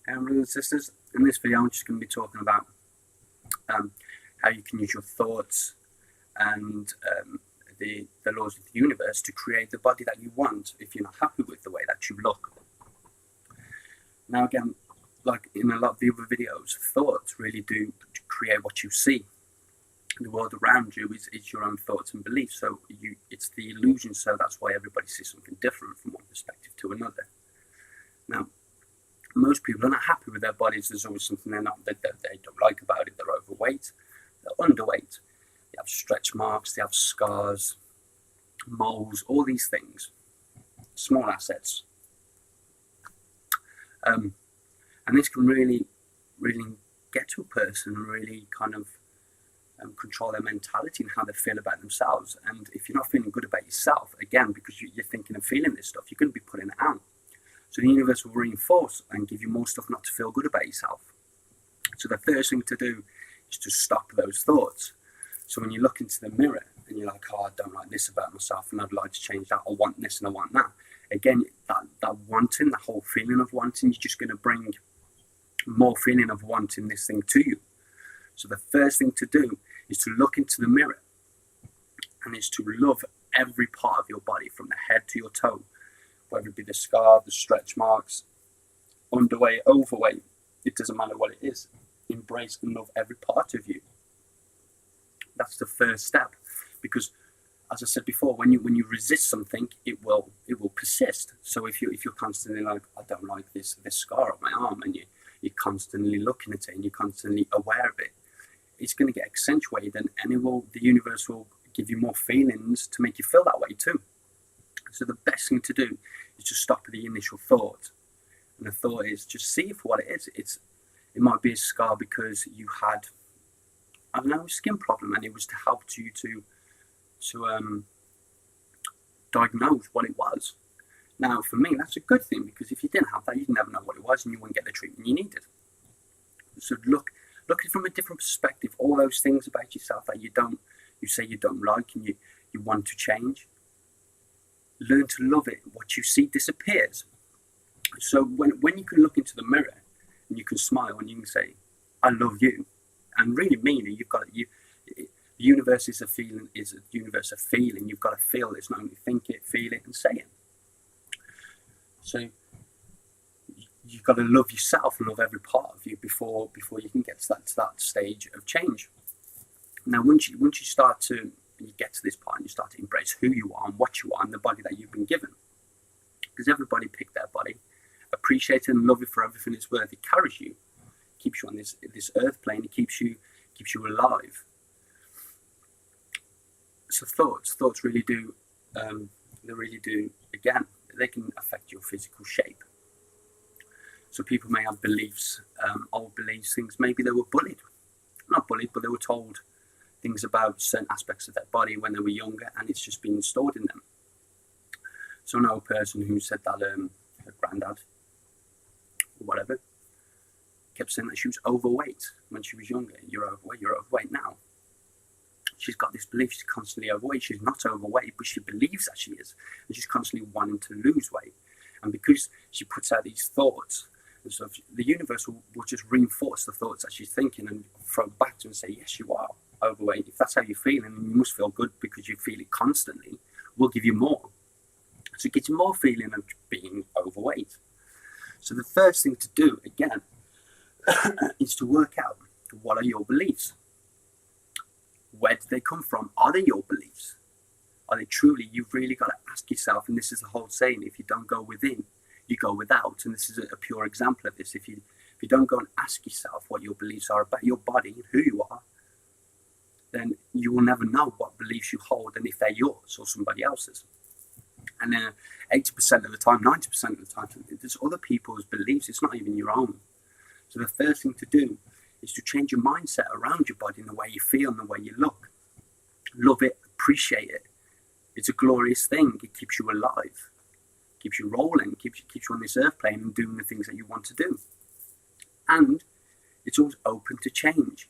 Brothers and sisters, in this video I'm just going to be talking about how you can use your thoughts and the laws of the universe to create the body that you want if you're not happy with the way that you look. Now again, like in a lot of the other videos, thoughts really do create what you see. The world around you is your own thoughts and beliefs, so it's the illusion, so that's why everybody sees something different from one perspective to another. Now, most people are not happy with their bodies. There's always something they don't like about it. They're overweight, they're underweight, they have stretch marks, they have scars, moles, all these things, small assets. And this can really get to a person and really kind of control their mentality and how they feel about themselves. And if you're not feeling good about yourself, again, because you're thinking and feeling this stuff, you're going to be putting it out. So the universe will reinforce and give you more stuff not to feel good about yourself. So the first thing to do is to stop those thoughts. So when you look into the mirror and you're like, oh, I don't like this about myself and I'd like to change that, I want this and I want that. Again, that wanting, the whole feeling of wanting, you're just going to bring more feeling of wanting this thing to you. So the first thing to do is to look into the mirror and it's to love every part of your body from the head to your toe, whether it be the scar, the stretch marks, underweight, overweight, it doesn't matter what it is. Embrace and love every part of you. That's the first step, because as I said before, when you resist something, it will persist. So if you're constantly like, I don't like this scar on my arm, and you're constantly looking at it and you're constantly aware of it, it's going to get accentuated, and the universe will give you more feelings to make you feel that way too. So the best thing to do is to stop the initial thought, and the thought is just see it for what it is. It might be a scar because you had, I don't know, a skin problem, and it was to help you to diagnose what it was. Now, for me, that's a good thing, because if you didn't have that, you'd never know what it was, and you wouldn't get the treatment you needed. So look at it from a different perspective. All those things about yourself that you say you don't like and you want to change, learn to love it. What you see disappears. So when you can look into the mirror and you can smile and you can say, I love you, and really mean it, the universe is a feeling, you've got to feel it. It's not only think it, feel it and say it. So you've got to love yourself and love every part of you before you can get to that stage of change. Now once you start to, you get to this part and you start to embrace who you are and what you are and the body that you've been given, because everybody picked their body, appreciate it and love it for everything it's worth. It carries you, keeps you on this earth plane, it keeps you alive. So thoughts really do, again, they can affect your physical shape. So people may have beliefs, old beliefs, things, maybe they were bullied, not bullied, but they were told things about certain aspects of their body when they were younger, and it's just been stored in them. So I know a person who said that her granddad, or whatever, kept saying that she was overweight when she was younger. You're overweight now. She's got this belief she's constantly overweight. She's not overweight, but she believes that she is, and she's constantly wanting to lose weight. And because she puts out these thoughts, and so the universe will just reinforce the thoughts that she's thinking and throw back to her and say, yes, you are overweight. If that's how you're feeling, and you must feel good because you feel it constantly, we'll give you more. So it gets more feeling of being overweight. So the first thing to do, again, is to work out, what are your beliefs? Where did they come from? Are they your beliefs? Are they truly? You've really got to ask yourself, and this is the whole saying, if you don't go within, you go without. And this is a pure example of this. If you don't go and ask yourself what your beliefs are about your body and who you are, then you will never know what beliefs you hold and if they're yours or somebody else's. And 80% of the time, 90% of the time, there's other people's beliefs. It's not even your own. So the first thing to do is to change your mindset around your body and the way you feel and the way you look. Love it, appreciate it. It's a glorious thing. It keeps you alive, keeps you rolling, keeps you on this earth plane and doing the things that you want to do. And it's always open to change.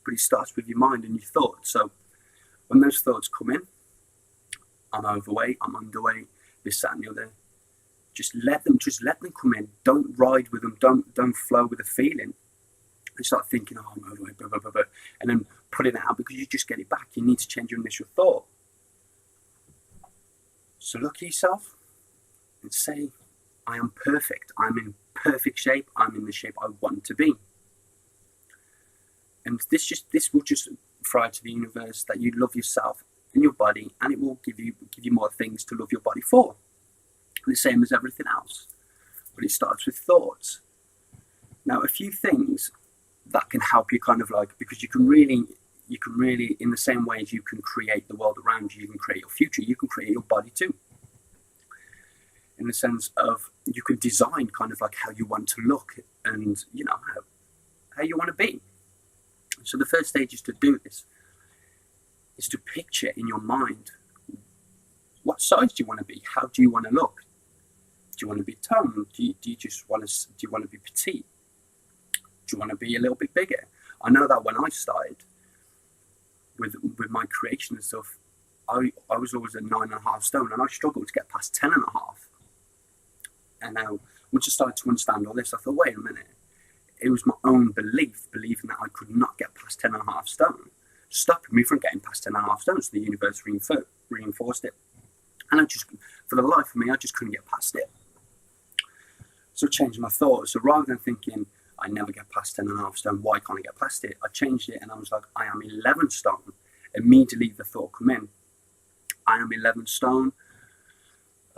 But it starts with your mind and your thoughts. So when those thoughts come in, I'm overweight, I'm underweight, this, that and the other, just let them come in. Don't ride with them. Don't flow with the feeling. And start thinking, oh, I'm overweight, blah, blah, blah, blah, and then put it out, because you just get it back. You need to change your initial thought. So look at yourself and say, I am perfect. I'm in perfect shape. I'm in the shape I want to be. And this will just throw to the universe that you love yourself and your body, and it will give you more things to love your body for. And the same as everything else. But it starts with thoughts. Now, a few things that can help you kind of like, because you can really, in the same way as you can create the world around you, you can create your future, you can create your body too. In the sense of, you can design kind of like how you want to look, and how you want to be. So the first stage is to do this, is to picture in your mind, what size do you want to be? How do you want to look? Do you want to be toned? Do you want to be petite? Do you want to be a little bit bigger? I know that when I started with my creation and stuff, I was always at 9.5 stone, and I struggled to get past 10.5. And now, once I started to understand all this, I thought, wait a minute. It was my own believing that I could not get past 10.5 stone, stopping me from getting past 10.5 stone. So the universe reinforced it. And for the life of me, I just couldn't get past it. So I changed my thoughts. So rather than thinking, I never get past 10.5 stone, why can't I get past it? I changed it, and I was like, I am 11 stone. Immediately the thought come in. I am 11 stone.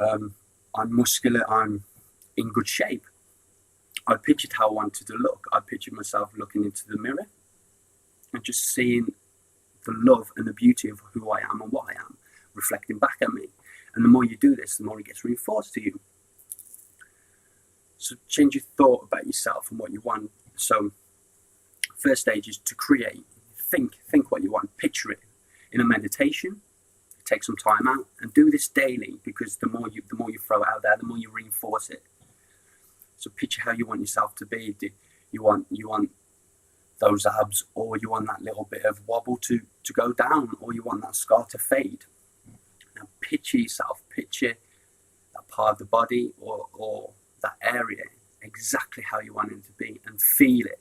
I'm muscular. I'm in good shape. I pictured how I wanted to look. I pictured myself looking into the mirror and just seeing the love and the beauty of who I am and what I am reflecting back at me. And the more you do this, the more it gets reinforced to you. So change your thought about yourself and what you want. So first stage is to create. Think what you want. Picture it. In a meditation, take some time out and do this daily, because the more you throw it out there, the more you reinforce it. So picture how you want yourself to be. Do you want those abs, or you want that little bit of wobble to go down, or you want that scar to fade? Now picture yourself, picture that part of the body or that area exactly how you want it to be, and feel it.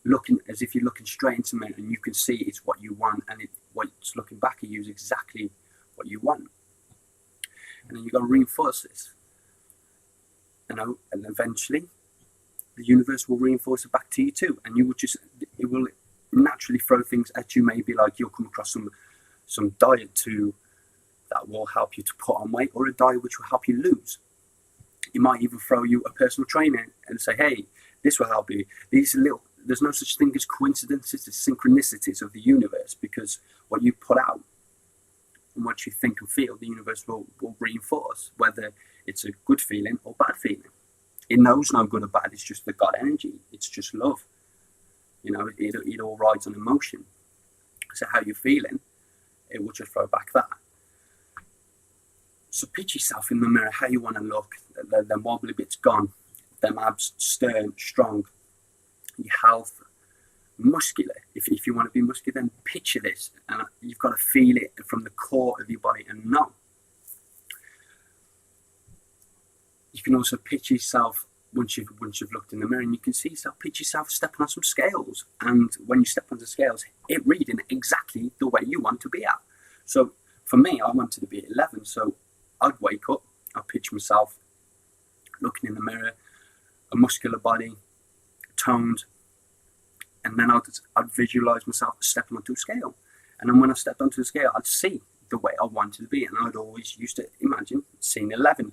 Looking as if you're looking straight into it, and you can see it's what you want, and what's looking back at you is exactly what you want. And then you've got to reinforce this. And eventually the universe will reinforce it back to you too, and it will naturally throw things at you. Maybe like you'll come across some diet that will help you to put on weight, or a diet which will help you lose. It might even throw you a personal trainer and say, hey, this will help you. There's no such thing as coincidences, it's synchronicities of the universe, because what you put out and what you think and feel, the universe will reinforce, whether it's a good feeling or bad feeling. It knows no good or bad, it's just the God energy, it's just love. It all rides on emotion. So how you're feeling, it will just throw back that. So picture yourself in the mirror, how you want to look, them wobbly bits gone, them abs stern, strong, your health, muscular. If you want to be muscular, then picture this, and you've got to feel it from the core of your body and know. You can also picture yourself once you've looked in the mirror, and you can see yourself, picture yourself stepping on some scales, and when you step on the scales, it reading exactly the way you want to be at. So for me, I wanted to be at 11, so I'd wake up, I'd picture myself looking in the mirror, a muscular body, toned, and then I'd visualize myself stepping onto a scale. And then when I stepped onto the scale, I'd see the way I wanted to be, and I'd always used to imagine seeing 11,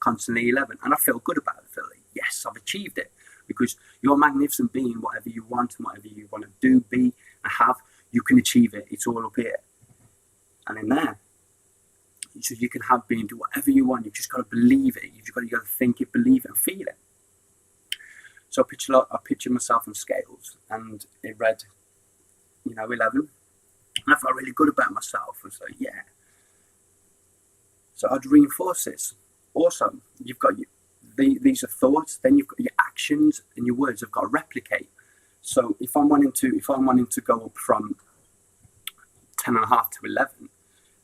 constantly 11, and I feel good about it. I feel like, yes, I've achieved it, because you're a magnificent being. Whatever you want and whatever you want to do, be, and have, you can achieve it. It's all up here and in there. So you can have, be, and do whatever you want. You've just got to believe it. You've got to think it, believe it, and feel it. So I picture myself on scales, and it read, 11. And I felt really good about myself. I was like, yeah. So I'd reinforce this. Also, you've got these are thoughts, then you've got your actions, and your words have got to replicate. So if I'm wanting to go up from 10.5 to 11,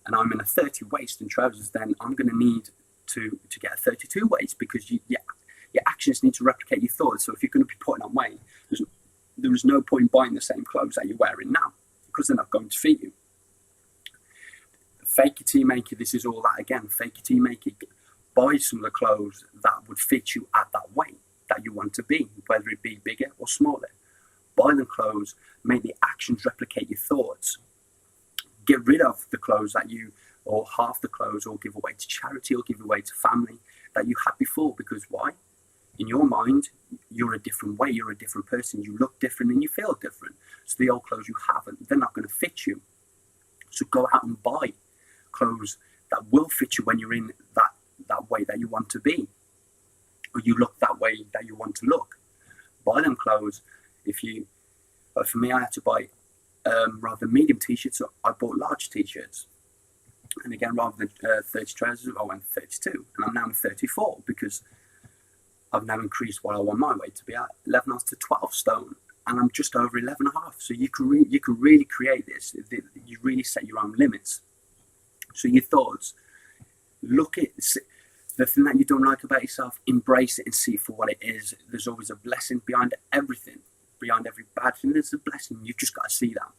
and I'm in a 30 waist and trousers, then I'm going to need to get a 32 waist, because your actions need to replicate your thoughts. So if you're going to be putting on weight, there is no point buying the same clothes that you're wearing now, because they're not going to fit you. Fake it till you make it. This is all that again. Fake it till you make it. Buy some of the clothes that would fit you at that weight that you want to be, whether it be bigger or smaller. Buy the clothes, make the actions replicate your thoughts. Get rid of the clothes or half the clothes, or give away to charity, or give away to family that you had before. Because why? In your mind, you're a different way, you're a different person, you look different and you feel different. So the old clothes you haven't, they're not going to fit you. So go out and buy clothes that will fit you when you're in that way that you want to be, or you look that way that you want to look. Buy them clothes. For me, I had to buy rather than medium t-shirts, so I bought large t-shirts. And again, rather than 30 trousers, I went 32, and I'm now 34, because I've now increased what I want my weight to be at, 11 ounces to 12 stone, and I'm just over 11 and a half. So you can really create this. You really set your own limits. So your thoughts, look at the thing that you don't like about yourself, embrace it and see it for what it is. There's always a blessing behind everything. Behind every bad thing, there's a blessing. You've just got to see that.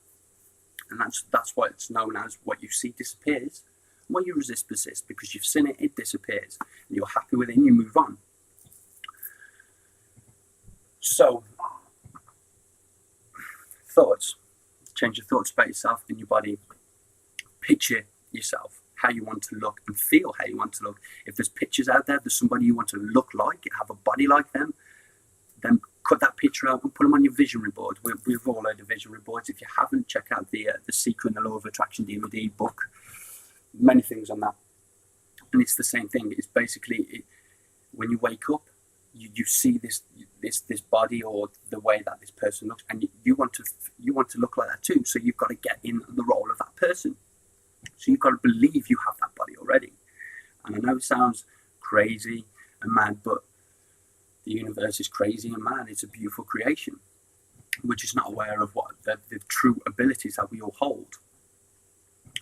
And that's why it's known as what you see disappears. And what you resist persists, because you've seen it, it disappears. And you're happy with it and you move on. So, thoughts. Change your thoughts about yourself and your body. Picture yourself, how you want to look, and feel how you want to look. If there's pictures out there, there's somebody you want to look like, have a body like them, then cut that picture out and put them on your visionary board. We've all heard of visionary boards. If you haven't, check out the Secret and the Law of Attraction DVD book. Many things on that. And it's the same thing. It's basically, when you wake up, you see this body, or the way that this person looks, and you want to look like that too. So you've got to get in the role of that person. So you've got to believe you have that body already. And I know it sounds crazy and mad, but the universe is crazy and mad. It's a beautiful creation. We're just not aware of what the true abilities that we all hold.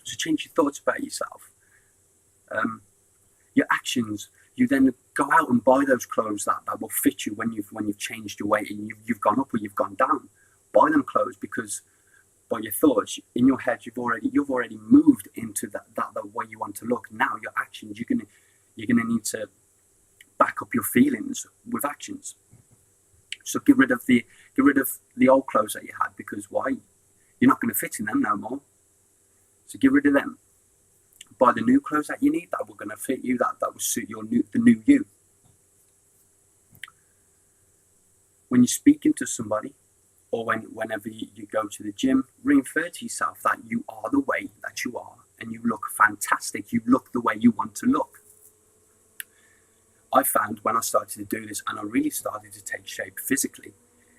So change your thoughts about yourself. Your actions. You then go out and buy those clothes that will fit you when you've changed your weight and you've gone up or you've gone down. Buy them clothes, because by your thoughts in your head, you've already moved into that the way you want to look. Now your actions, you're gonna need to back up your feelings with actions. So get rid of the old clothes that you had, because why? You're not going to fit in them no more. So get rid of them. Buy the new clothes that you need, that were going to fit you, that will suit the new you. When you're speaking to somebody, or whenever you go to the gym, refer to yourself that you are the way that you are, and you look fantastic. You look the way you want to look. I found when I started to do this, and I really started to take shape physically,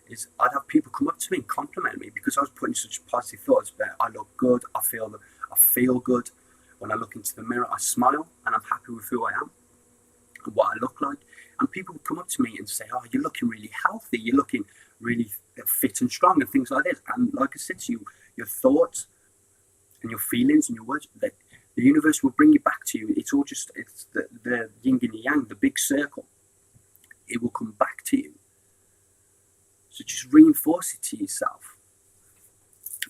is I'd have people come up to me and compliment me, because I was putting such positive thoughts that I look good, I feel good. When I look into the mirror, I smile, and I'm happy with who I am and what I look like. And people would come up to me and say, "Oh, you're looking really healthy. You're looking really fit and strong," and things like this. And like I said to you, your thoughts and your feelings and your words, the universe will bring it back to you. It's the yin and yang, the big circle. It will come back to you. So just reinforce it to yourself.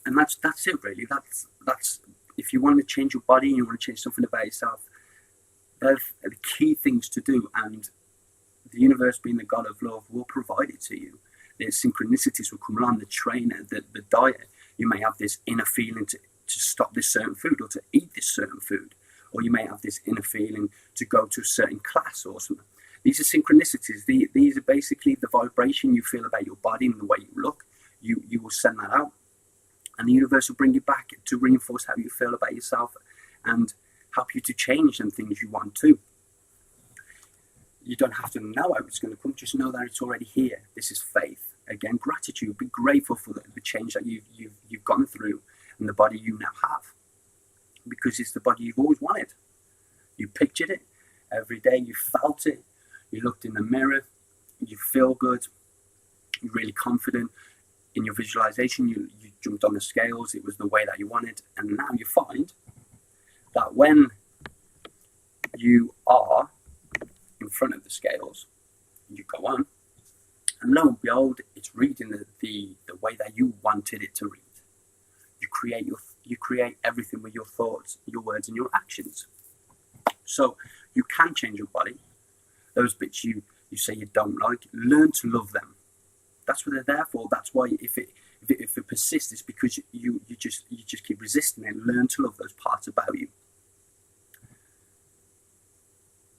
And that's it really. That's if you want to change your body and you want to change something about yourself, they're the key things to do. And the universe, being the God of love, will provide it to you. The synchronicities will come along, the trainer, the diet. You may have this inner feeling to stop this certain food, or to eat this certain food. Or you may have this inner feeling to go to a certain class or something. These are synchronicities. These are basically the vibration you feel about your body and the way you look. You will send that out. And the universe will bring you back to reinforce how you feel about yourself and help you to change them things you want to. You don't have to know how it's going to come. Just know that it's already here. This is faith. Again, gratitude. Be grateful for the change that you've gone through and the body you now have, because it's the body you've always wanted. You pictured it every day. You felt it. You looked in the mirror. You feel good. You're really confident in your visualization. You jumped on the scales. It was the way that you wanted. And now you find that when you are in front of the scales. You go on, and lo and behold, it's reading the way that you wanted it to read. You create everything with your thoughts, your words, and your actions. So you can change your body. Those bits you say you don't like, learn to love them. That's what they're there for. That's why if it persists, it's because you just keep resisting it. Learn to love those parts about you.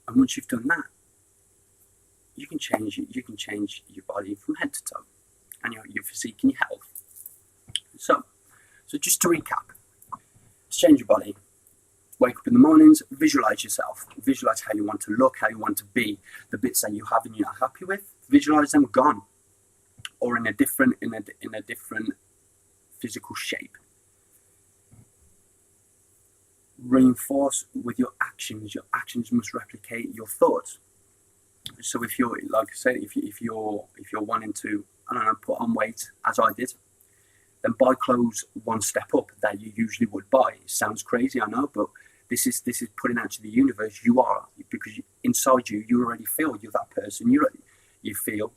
And once you've done that, you can change your body from head to toe, and your physique and your health. So just to recap, to change your body, wake up in the mornings, visualize yourself. Visualize how you want to look, how you want to be. The bits that you have and you're not happy with, visualize them gone, or in a different physical shape. Reinforce with your actions. Your actions must replicate your thoughts. So if you're, like I said, if you're wanting to, I don't know, put on weight as I did, then buy clothes one step up that you usually would buy. It sounds crazy, I know, but this is putting out to the universe. You are, because inside you already feel you're that person. You feel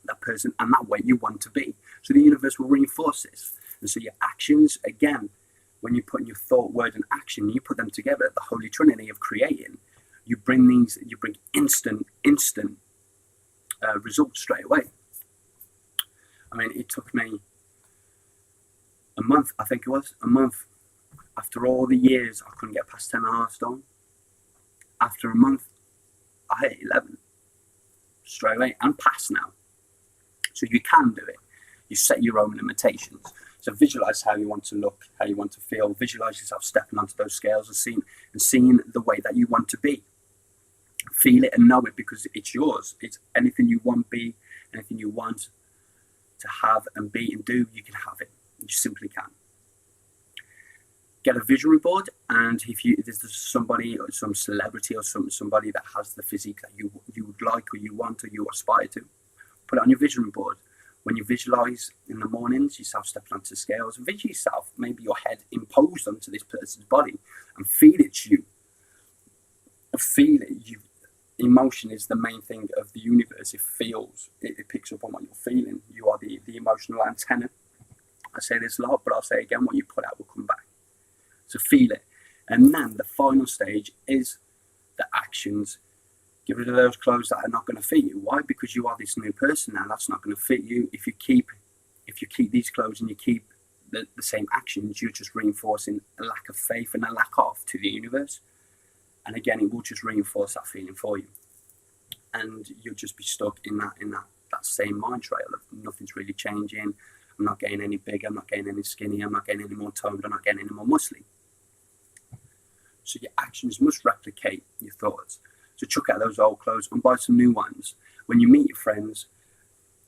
that person and that way you want to be. So the universe will reinforce this. And so your actions, again, when you put in your thought, word, and action, you put them together, the Holy Trinity of creating. You bring instant results straight away. I mean, it took me a month, I think it was, a month. After all the years, I couldn't get past 10.5 stone. After a month, I hit 11 straight away and past now. So you can do it. You set your own limitations. So visualize how you want to look, how you want to feel. Visualize yourself stepping onto those scales and seeing the way that you want to be. Feel it and know it, because it's yours. It's anything you want, be, anything you want to have and be and do, you can have it. You simply can. Get a vision board, and if there's somebody or some celebrity or somebody that has the physique that you would like or you want or you aspire to, put it on your vision board. When you visualize in the mornings, yourself stepping onto the scales, visualize yourself, maybe your head imposed onto this person's body, and feel it's you. Feel it. Emotion is the main thing of the universe. It feels, it picks up on what you're feeling. You are the emotional antenna. I say this a lot, but I'll say again, what you put out will come back. So feel it. And then the final stage is the actions. Get rid of those clothes that are not going to fit you. Why? Because you are this new person now. That's not going to fit you. If you keep these clothes and you keep the same actions, you're just reinforcing a lack of faith and a lack of to the universe. And again, it will just reinforce that feeling for you. And you'll just be stuck in that same mind trail of nothing's really changing. I'm not getting any bigger. I'm not getting any skinny. I'm not getting any more toned. I'm not getting any more muscly. So your actions must replicate your thoughts. So chuck out those old clothes and buy some new ones. When you meet your friends,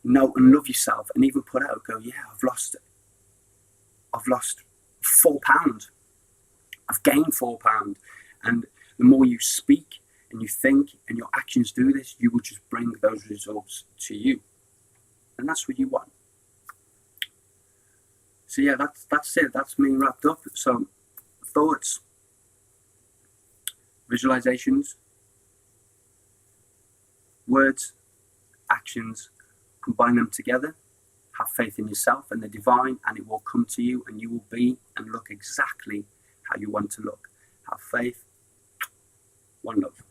know and love yourself, and even put out, go, yeah, I've lost 4 pounds. I've gained 4 pounds. And the more you speak and you think and your actions do this, you will just bring those results to you. And that's what you want. So yeah, that's it. That's me wrapped up. So thoughts, visualizations, words, actions, combine them together. Have faith in yourself and the divine, and it will come to you, and you will be and look exactly how you want to look. Have faith. One love.